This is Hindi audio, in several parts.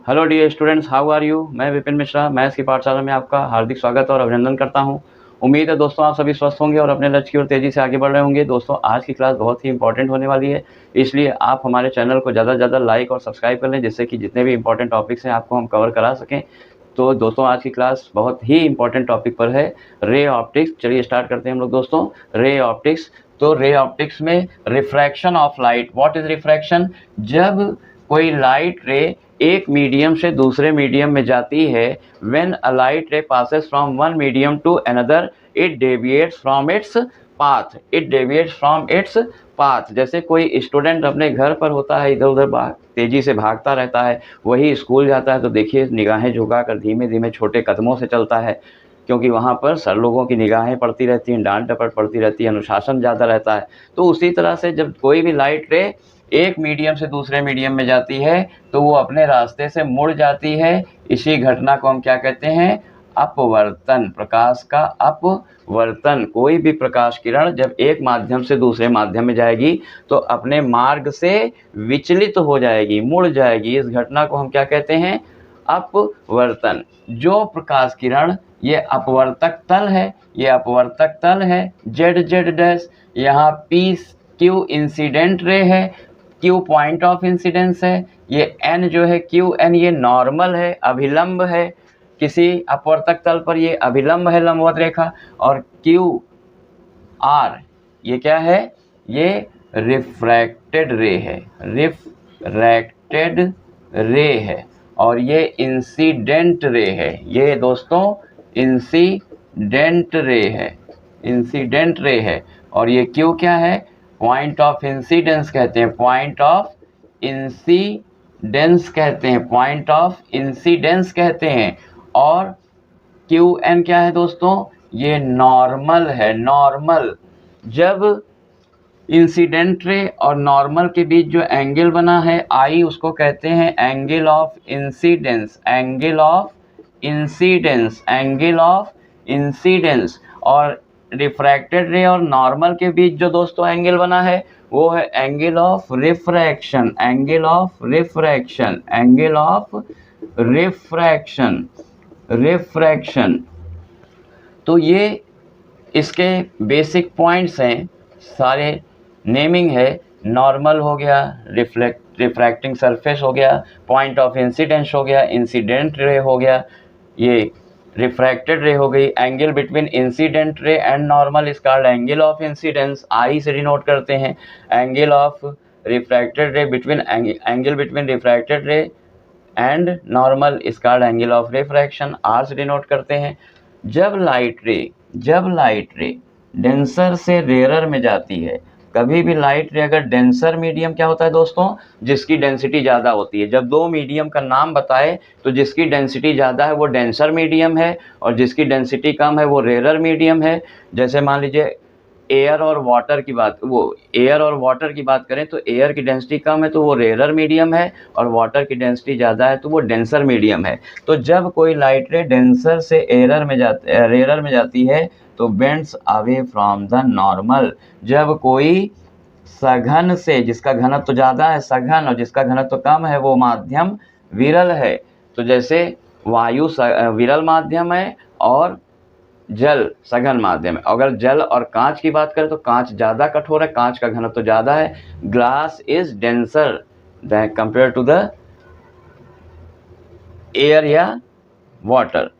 Hello dear students, how are you. मैं विपिन मिश्रा मैथ्स की पाठशाला में आपका हार्दिक स्वागत और अभिनंदन करता हूं। उम्मीद है दोस्तों आप सभी स्वस्थ होंगे और अपने लक्ष्य की ओर तेज़ी से आगे बढ़ रहे होंगे। दोस्तों आज की क्लास बहुत ही इंपॉर्टेंट होने वाली है, इसलिए आप हमारे चैनल को ज़्यादा से ज़्यादा लाइक और सब्सक्राइब कर लें, जिससे कि जितने भी इंपॉर्टेंट टॉपिक्स हैं आपको हम कवर करा सकें। तो दोस्तों आज की क्लास बहुत ही इंपॉर्टेंट टॉपिक पर है, रे ऑप्टिक्स। चलिए स्टार्ट करते हैं हम लोग दोस्तों। Ray optics. तो रे ऑप्टिक्स में refraction of light. What is refraction? जब कोई लाइट रे एक मीडियम से दूसरे मीडियम में जाती है, when a light ray passes from one medium to another it deviates from its path. It deviates from its path. जैसे कोई स्टूडेंट अपने घर पर होता है, इधर उधर तेजी से भागता रहता है, वही स्कूल जाता है तो देखिए निगाहें झुकाकर धीमे धीमे छोटे कदमों से चलता है, क्योंकि वहाँ पर सर लोगों की निगाहें पड़ती रहती हैं, डांट डपट पड़ती रहती है, अनुशासन ज़्यादा रहता है। तो उसी तरह से जब कोई भी लाइट रे एक मीडियम से दूसरे मीडियम में जाती है तो वो अपने रास्ते से मुड़ जाती है। इसी घटना को हम क्या कहते हैं? अपवर्तन। प्रकाश का अपवर्तन। कोई भी प्रकाश किरण जब एक माध्यम से दूसरे माध्यम में जाएगी तो अपने मार्ग से विचलित हो जाएगी, मुड़ जाएगी। इस घटना को हम क्या कहते हैं? अपवर्तन। जो प्रकाश किरण ये अपवर्तक तल है, ये अपवर्तक तल है जेड जेड डैश। यहाँ पी क्यू इंसिडेंट रे है, क्यू पॉइंट ऑफ इंसिडेंस है, ये एन जो है क्यू एन ये नॉर्मल है, अभिलंब है। किसी अपवर्तक तल पर ये अभिलंब है, लंबवत रेखा। और क्यू आर ये क्या है? ये रिफ्रैक्टेड रे है, रिफ्रैक्टेड रे है। और ये इंसिडेंट रे है, ये दोस्तों इंसिडेंट रे है, इंसिडेंट रे है। और ये क्यू क्या है? पॉइंट ऑफ इंसिडेंस कहते हैं, पॉइंट ऑफ इंसिडेंस कहते हैं, पॉइंट ऑफ इंसिडेंस कहते हैं। और क्यू एन क्या है दोस्तों? ये नॉर्मल है, नॉर्मल। जब इंसिडेंट रे और नॉर्मल के बीच जो एंगल बना है आई, उसको कहते हैं angle of incidence, angle of incidence, angle of incidence. और रिफ्रैक्टेड रे और नॉर्मल के बीच जो दोस्तों एंगल बना है वो है angle of refraction, angle of refraction, angle of refraction, refraction. तो ये इसके बेसिक पॉइंट्स हैं, सारे नेमिंग है। नॉर्मल हो गया, रिफ्रैक्टिंग सरफेस हो गया, पॉइंट ऑफ इंसिडेंस हो गया, इंसिडेंट रे हो गया, ये रिफ्रैक्टेड रे हो गई। Angle between incident ray and normal is called angle of incidence, I से डिनोट करते हैं। Angle of refracted ray between angle between refracted ray and normal is called angle of refraction, R से डिनोट करते हैं। जब लाइट रे डेंसर से रेयरर में जाती है, कभी भी लाइट रे अगर डेंसर मीडियम क्या होता है दोस्तों? जिसकी डेंसिटी ज़्यादा होती है। जब दो मीडियम का नाम बताए तो जिसकी डेंसिटी ज़्यादा है वो डेंसर मीडियम है और जिसकी डेंसिटी कम है वो रेयरर मीडियम है। जैसे मान लीजिए एयर और वाटर की बात करें तो एयर की डेंसिटी कम है तो वो रेयरर मीडियम है और वाटर की डेंसिटी ज़्यादा है तो वो डेंसर मीडियम है। तो जब कोई लाइट रे डेंसर से रेयरर में जाती है तो bends away from the normal. जब कोई सघन से, जिसका घनत्व तो ज़्यादा है सघन और जिसका घनत्व तो कम है वो माध्यम विरल है। तो जैसे वायु विरल माध्यम है और जल सघन माध्यम है। अगर जल और कांच की बात करें तो कांच ज़्यादा कठोर है, कांच का घनत्व तो ज़्यादा है। Glass is denser compare to the air या वाटर।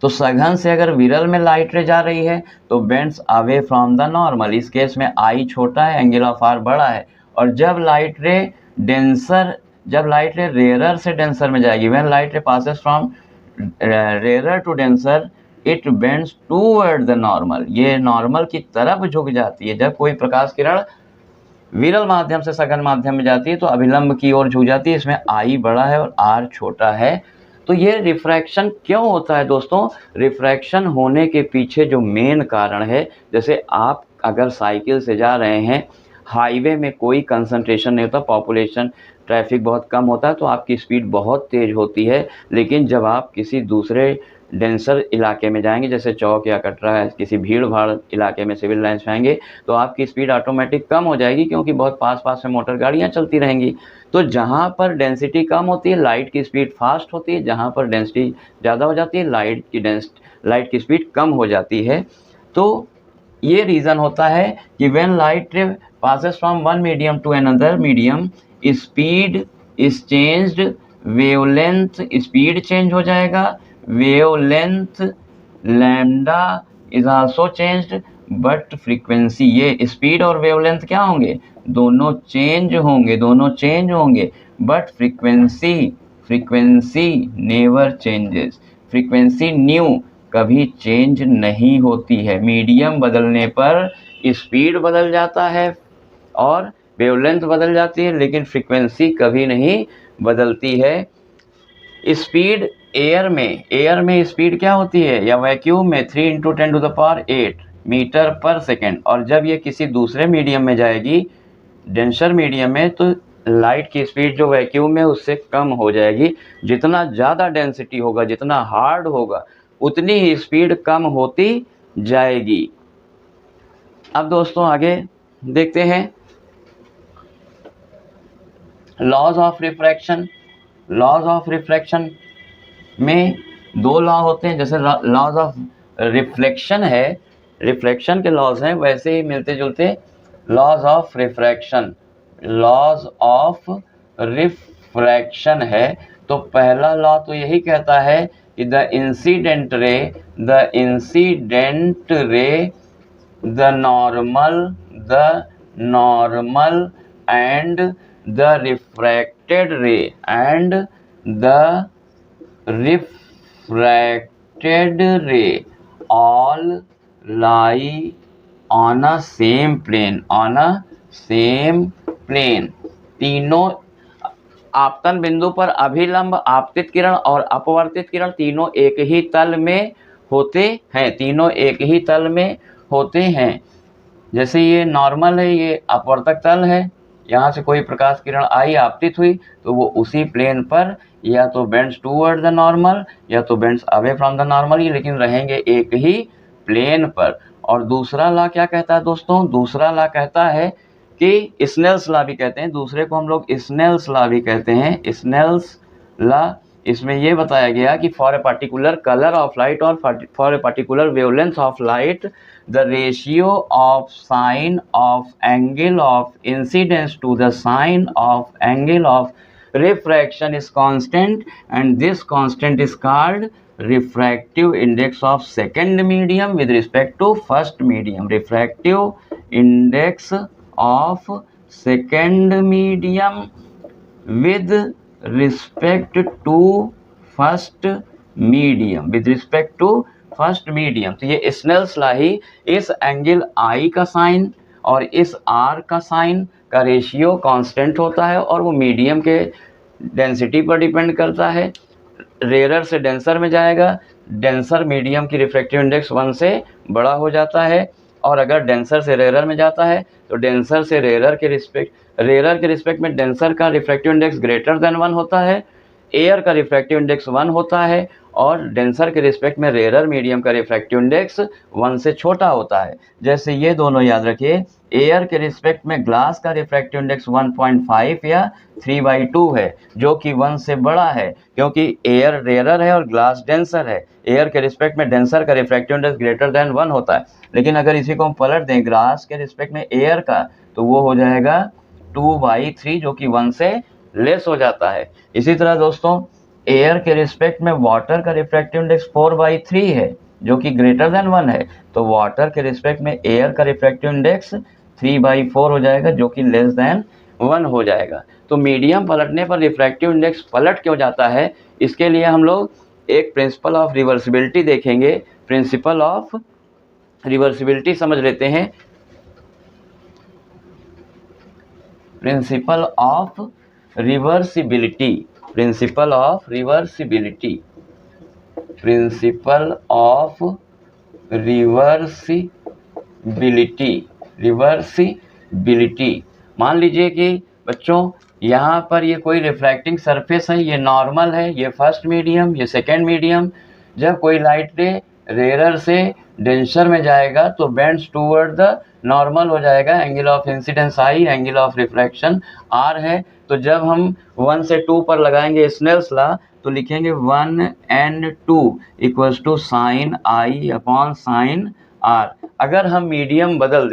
तो सघन से अगर विरल में लाइट रे जा रही है तो bends away from the normal, इस केस में आई छोटा है, एंगल ऑफ आर बड़ा है। और जब लाइट रे रेयरर से डेंसर में जाएगी, when light ray passes from rarer to denser it bends toward the normal, ये नॉर्मल की तरफ झुक जाती है। जब कोई प्रकाश किरण विरल माध्यम से सघन माध्यम में जाती है तो अभिलंब की ओर झुक जाती है, इसमें आई बड़ा है और आर छोटा है। तो ये रिफ्रैक्शन क्यों होता है दोस्तों? रिफ्रैक्शन होने के पीछे जो मेन कारण है, जैसे आप अगर साइकिल से जा रहे हैं, हाईवे में कोई कंसंट्रेशन नहीं होता, पॉपुलेशन ट्रैफिक बहुत कम होता है तो आपकी स्पीड बहुत तेज़ होती है। लेकिन जब आप किसी दूसरे डेंसर इलाके में जाएंगे, जैसे चौक या कटरा है, किसी भीड़ भाड़ इलाके में सिविल लाइन्स में आएंगे, तो आपकी स्पीड ऑटोमेटिक कम हो जाएगी, क्योंकि बहुत पास पास में मोटर गाड़ियाँ चलती रहेंगी। तो जहाँ पर डेंसिटी कम होती है लाइट की स्पीड फास्ट होती है, जहाँ पर डेंसिटी ज़्यादा हो जाती है लाइट की स्पीड कम हो जाती है। तो ये रीज़न होता है कि when light passes from one medium to another medium, speed is changed, wavelength speed change हो जाएगा, wavelength lambda is also changed, but frequency, ये speed और wavelength क्या होंगे, दोनों चेंज होंगे, but frequency never changes, frequency new कभी चेंज नहीं होती है। मीडियम बदलने पर स्पीड बदल जाता है और वेवलेंथ बदल जाती है, लेकिन फ्रीक्वेंसी कभी नहीं बदलती है। स्पीड एयर में स्पीड क्या होती है, या वैक्यूम में 3 × 10⁸ मीटर पर सेकेंड, और जब ये किसी दूसरे मीडियम में जाएगी, डेंसर मीडियम में, तो लाइट की स्पीड जो वैक्यूम में उससे कम हो जाएगी। जितना ज़्यादा डेंसिटी होगा, जितना हार्ड होगा, उतनी ही स्पीड कम होती जाएगी। अब दोस्तों आगे देखते हैं लॉज ऑफ रिफ्रैक्शन में 2 लॉ होते हैं। जैसे लॉज ऑफ रिफ्लेक्शन है, रिफ्लेक्शन के लॉज हैं, वैसे ही मिलते जुलते लॉज ऑफ रिफ्रैक्शन है। तो पहला लॉ तो यही कहता है कि the incident ray, the normal and the refracted रे all lie on a same plane, तीनों आपतन बिंदु पर अभिलंब आपतित किरण और अपवर्तित किरण तीनों एक ही तल में होते हैं। जैसे ये नॉर्मल है, ये अपवर्तक तल है, यहाँ से कोई प्रकाश किरण आई, आपतित हुई, तो वो उसी प्लेन पर या तो बेंड्स टूवर्ड द नॉर्मल या तो bends away from the normal, लेकिन रहेंगे एक ही प्लेन पर। और दूसरा लॉ क्या कहता है दोस्तों, दूसरा लॉ कहता है कि स्नेल्स लॉ भी कहते हैं, दूसरे को हम लोग स्नेल्स लॉ भी कहते हैं, स्नेल्स लॉ। इसमें ये बताया गया कि for a particular colour of light और for a particular wavelength of light, the ratio of sine of angle of incidence to the sine of angle of refraction is constant, and this constant is called refractive index of second medium with respect to first medium. Refractive index of second medium with respect to first medium, first medium. तो ये स्नेल्स लॉ ही इस एंगल आई का साइन और इस आर का साइन का रेशियो कांस्टेंट होता है, और वो मीडियम के डेंसिटी पर डिपेंड करता है। रेयर से डेंसर में जाएगा, डेंसर मीडियम की रिफ्रैक्टिव इंडेक्स 1 से बड़ा हो जाता है, और अगर डेंसर से रेयर में जाता है तो डेंसर से रेयर के रिस्पेक्ट में डेंसर का रिफ्रैक्टिव इंडेक्स ग्रेटर देन 1 होता है, एयर का रिफ्रैक्टिव इंडेक्स 1 होता है, और डेंसर के रिस्पेक्ट में रेयर मीडियम का रिफ्रैक्टिव इंडेक्स 1 से छोटा होता है। जैसे ये दोनों याद रखिए, एयर के रिस्पेक्ट में ग्लास का रिफ्रैक्टिव इंडेक्स 1.5 या 3/2 है, जो कि 1 से बड़ा है, क्योंकि एयर रेयर है और ग्लास डेंसर है। एयर के रिस्पेक्ट में डेंसर का रिफ्रैक्टिव इंडेक्स ग्रेटर देन 1 होता है, लेकिन अगर इसी को हम पलट दें ग्लास के रिस्पेक्ट में एयर का, तो वो हो जाएगा 2/3, जो कि 1 से लेस हो जाता है। इसी तरह दोस्तों एयर के रिस्पेक्ट में वाटर का रिफ्रैक्टिव इंडेक्स 4/3 है, जो कि ग्रेटर देन 1 है, तो वाटर के रिस्पेक्ट में एयर का रिफ्रैक्टिव इंडेक्स 3/4 हो जाएगा, जो कि लेस देन 1 हो जाएगा। तो मीडियम पलटने पर रिफ्रैक्टिव इंडेक्स पलट क्यों जाता है, इसके लिए हम लोग एक प्रिंसिपल ऑफ रिवर्सिबिलिटी देखेंगे। प्रिंसिपल ऑफ रिवर्सिबिलिटी समझ लेते हैं। Principle of reversibility, principle of reversibility, principle of reversibility. मान लीजिए कि बच्चों यहाँ पर ये कोई रिफ्रैक्टिंग सरफेस है, ये नॉर्मल है, ये फर्स्ट मीडियम, ये सेकेंड मीडियम, जब कोई लाइट रे रेयर से डेंसर में जाएगा तो बेंड्स टूवर्ड द नॉर्मल हो जाएगा, angle of incidence I, angle of refraction R है। तो जब हम 1 से 2 पर लगाएंगे स्नेल्स लॉ तो लिखेंगे 1 and 2 equals to sine I upon sine R. अगर हम मीडियम बदल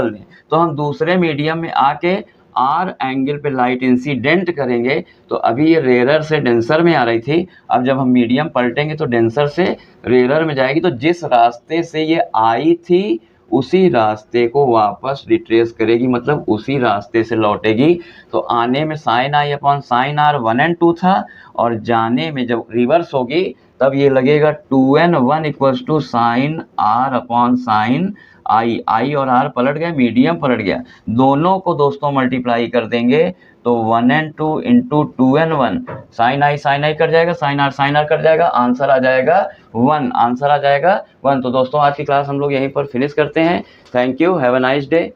दें तो हम दूसरे मीडियम में आके आर एंगल पे लाइट इंसिडेंट करेंगे। तो अभी ये रेयरर से डेंसर में आ रही थी, अब जब हम मीडियम पलटेंगे तो डेंसर से रेयरर में जाएगी। तो जिस रास्ते से ये आई थी उसी रास्ते को वापस रिट्रेस करेगी, मतलब उसी रास्ते से लौटेगी। तो आने में sine I upon sine R 1 and 2 था, और जाने में जब रिवर्स होगी तब ये लगेगा 2 and 1 equals to sine R upon sine I और आर पलट गया, मीडियम पलट गया। दोनों को दोस्तों मल्टीप्लाई कर देंगे तो 1 and 2 into 2 and 1 sine I cut जाएगा, साइन आर कट जाएगा, आंसर आ जाएगा 1। तो दोस्तों आज की क्लास हम लोग यहीं पर फिनिश करते हैं। Thank you, have a nice day.